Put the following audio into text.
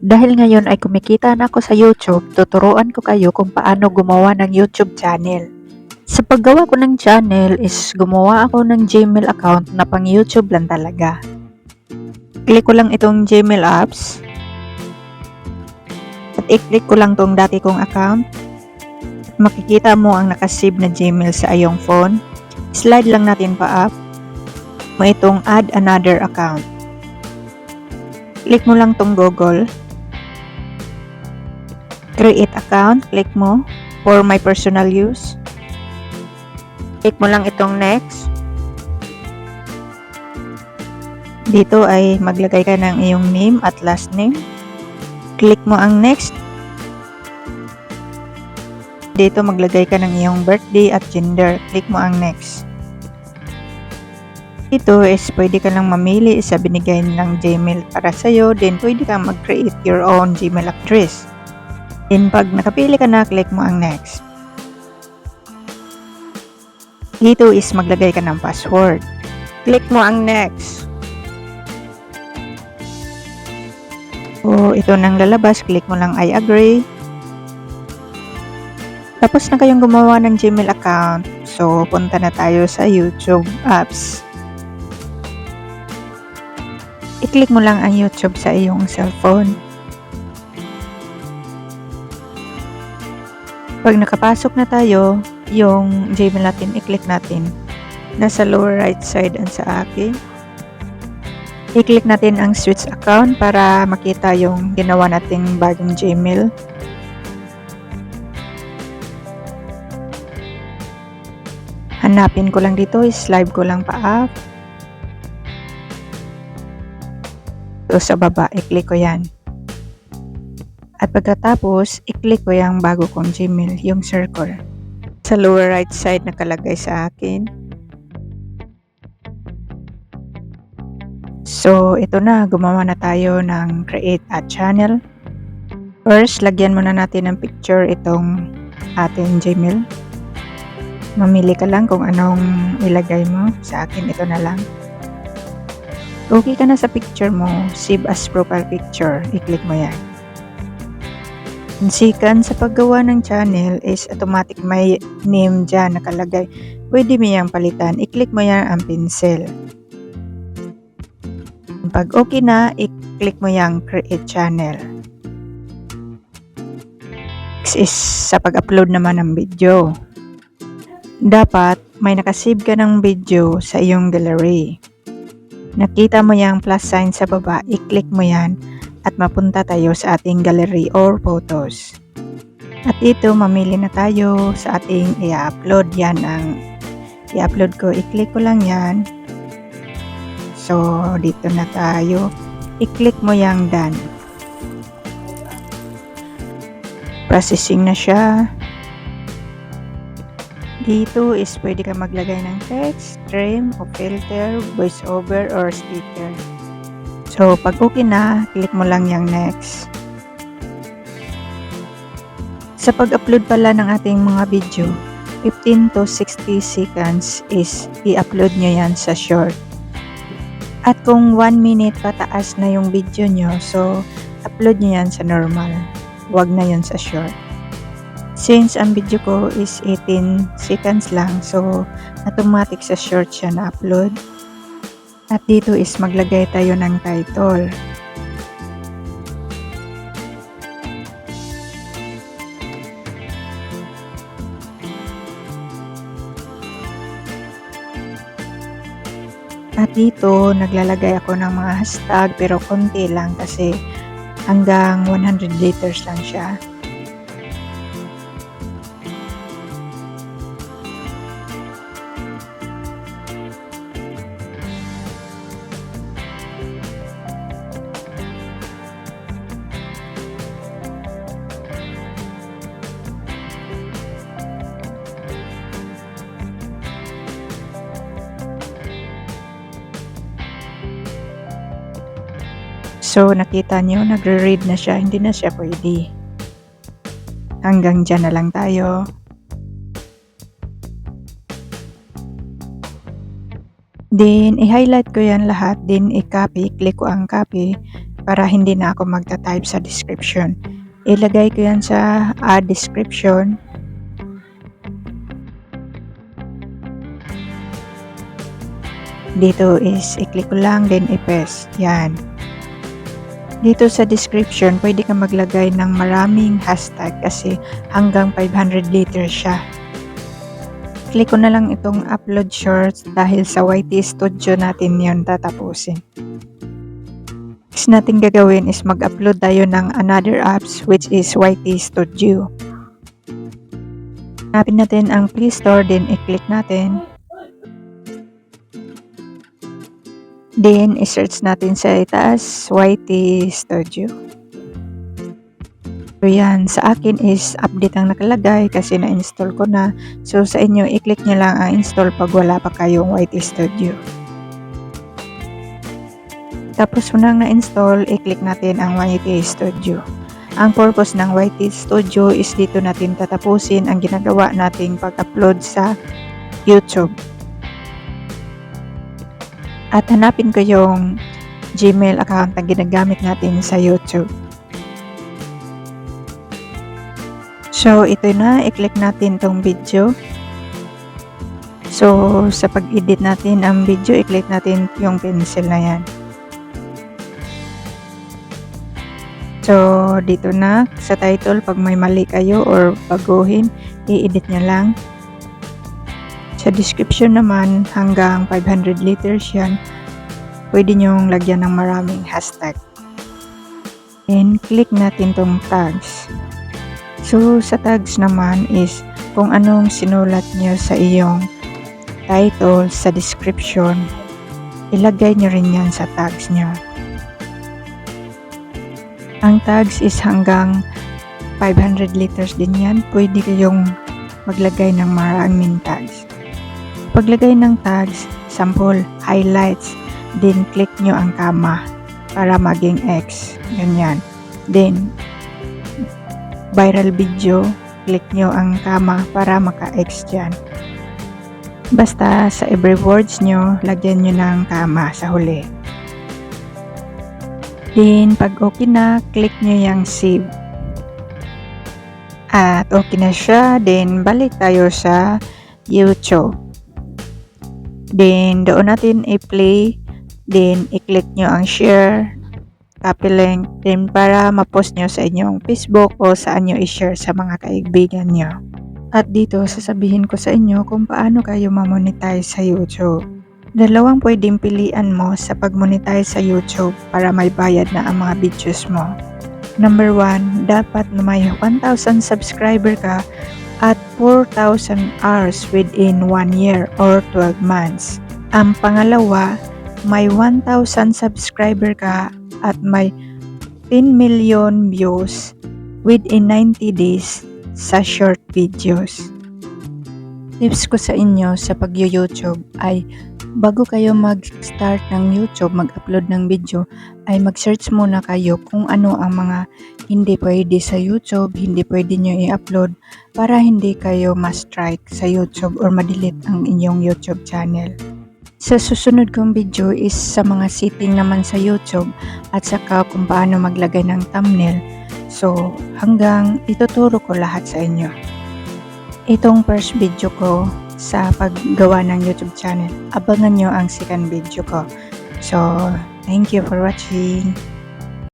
Dahil ngayon ay kumikita na ako sa YouTube, tuturuan ko kayo kung paano gumawa ng YouTube channel. Sa paggawa ko ng channel is gumawa ako ng Gmail account na pang YouTube lang talaga. Click ko lang itong Gmail apps at i-click ko lang tong dati kong account. Makikita mo ang nakasave na Gmail sa iyong phone. Slide lang natin pa up mo itong add another account. Click mo lang tong Google. Create account, click mo for my personal use. Click mo lang itong next. Dito ay maglagay ka ng iyong name at last name. Click mo ang next. Dito maglagay ka ng iyong birthday at gender. Click mo ang next. Ito is pwede ka lang mamili sa binigay ng Gmail para sa'yo. Then pwede kang mag-create your own Gmail address. Then pag nakapili ka na, click mo ang next. Dito is maglagay ka ng password. Click mo ang next. O ito nang lalabas, click mo lang I agree. Tapos na kayong gumawa ng Gmail account. So punta na tayo sa YouTube apps. I-click mo lang ang YouTube sa iyong cellphone. Pag nakapasok na tayo, yung Gmail natin, i-click natin. Nasa lower right side ang sa akin. I-click natin ang switch account para makita yung ginawa nating bagong Gmail. Hanapin ko lang dito, slide ko lang pa up. So sa baba, i-click ko yan. At pagkatapos, i-click ko yung bago kong Gmail, yung circle. Sa lower right side nakalagay sa akin. So, ito na. Gumawa na tayo ng create a channel. First, lagyan muna natin ng picture itong ating Gmail. Mamili ka lang kung anong ilagay mo. Sa akin, ito na lang. Okay ka na sa picture mo, save as profile picture. I-click mo yan. Second, sa paggawa ng channel is automatic may name dyan nakalagay. Pwede mo yang palitan. I-click mo yan ang pencil. Pag okay na, i-click mo yang create channel. Next is sa pag-upload naman ng video. Dapat may nakasave ka ng video sa iyong gallery. Nakita mo yung plus sign sa baba, i-click mo yan. At mapunta tayo sa ating gallery or photos. At ito, mamili na tayo sa ating i-upload. Yan ang i-upload ko. I-click ko lang yan. So, dito na tayo. I-click mo yung done. Processing na siya. Dito is pwede ka maglagay ng text, trim, o filter, voiceover, or sticker. So, pag okay na, click mo lang yung next. Sa pag-upload pala ng ating mga video, 15 to 60 seconds is i-upload nyo yan sa short. At kung 1 minute pataas na yung video nyo, so upload nyo yan sa normal. Huwag na yun sa short. Since ang video ko is 18 seconds lang, so automatic sa short siya na-upload. At dito is maglagay tayo ng title. At dito naglalagay ako ng mga hashtag pero konti lang kasi hanggang 100 letters lang siya. So, nakita nyo, nagre-read na siya. Hindi na siya pwede. Hanggang dyan na lang tayo. Then, i-highlight ko yan lahat. Then, i-copy. Click ko ang copy. para hindi na ako magta-type sa description. Ilagay ko yan sa description. Dito is i-click ko lang, then i-paste. Yan. Dito sa description, pwede ka maglagay ng maraming hashtag kasi hanggang 500 liters siya. Click ko na lang itong upload shorts dahil sa YT Studio natin yon tatapusin. Next natin gagawin is mag-upload tayo ng another apps which is YT Studio. Hanapin natin ang Play Store, then i-click natin. Then, i-search natin sa itaas, YT Studio. So, yan. Sa akin is update ang nakalagay kasi na-install ko na. So, sa inyo, i-click nyo lang ang install pag wala pa kayong YT Studio. Tapos, unang na-install, i-click natin ang YT Studio. Ang purpose ng YT Studio is dito natin tatapusin ang ginagawa nating pag-upload sa YouTube. At hanapin ko yung Gmail account na ginagamit natin sa YouTube. So, ito na. I-click natin tong video. So, sa pag-edit natin ang video, i-click natin yung pencil na yan. So, dito na. Sa title, pag may mali kayo or baguhin, i-edit nyo lang. Sa description naman, hanggang 500 liters yan, pwede nyong lagyan ng maraming hashtag. And click natin tong tags. So, sa tags naman is kung anong sinulat nyo sa iyong title, sa description, ilagay nyo rin yan sa tags nyo. Ang tags is hanggang 500 liters din yan. Pwede kayong maglagay ng maraming tags. Paglagay ng tags, sample, highlights, then click nyo ang comma para maging X. Ganyan. Then, viral video, click nyo ang comma para maka-X dyan. Basta sa every words nyo, lagyan nyo ng comma sa huli. Then, pag okay na, click nyo yung save. At okay na siya, then balik tayo sa YouTube. Then, doon natin i-play. Then, i-click nyo ang share, copy link, then para ma-post nyo sa inyong Facebook o saan nyo i-share sa mga kaibigan nyo. At dito, sasabihin ko sa inyo kung paano kayo ma-monetize sa YouTube. Dalawang pwedeng pilian mo sa pag-monetize sa YouTube para may bayad na ang mga videos mo. Number 1, dapat na may 1,000 subscriber ka at 4,000 hours within 1 year or 12 months. Ang pangalawa, may 1,000 subscriber ka at may 10 million views within 90 days sa short videos. Tips ko sa inyo sa pag-YouTube ay bago kayo mag-start ng YouTube, mag-upload ng video, ay mag-search muna kayo kung ano ang mga hindi pwede sa YouTube, hindi pwede nyo i-upload para hindi kayo ma-strike sa YouTube or ma-delete ang inyong YouTube channel. Sa susunod kong video is sa mga setting naman sa YouTube at saka kung paano maglagay ng thumbnail. So, hanggang ituturo ko lahat sa inyo. Itong first video ko sa paggawa ng YouTube channel. Abangan nyo ang second video ko. So, thank you for watching.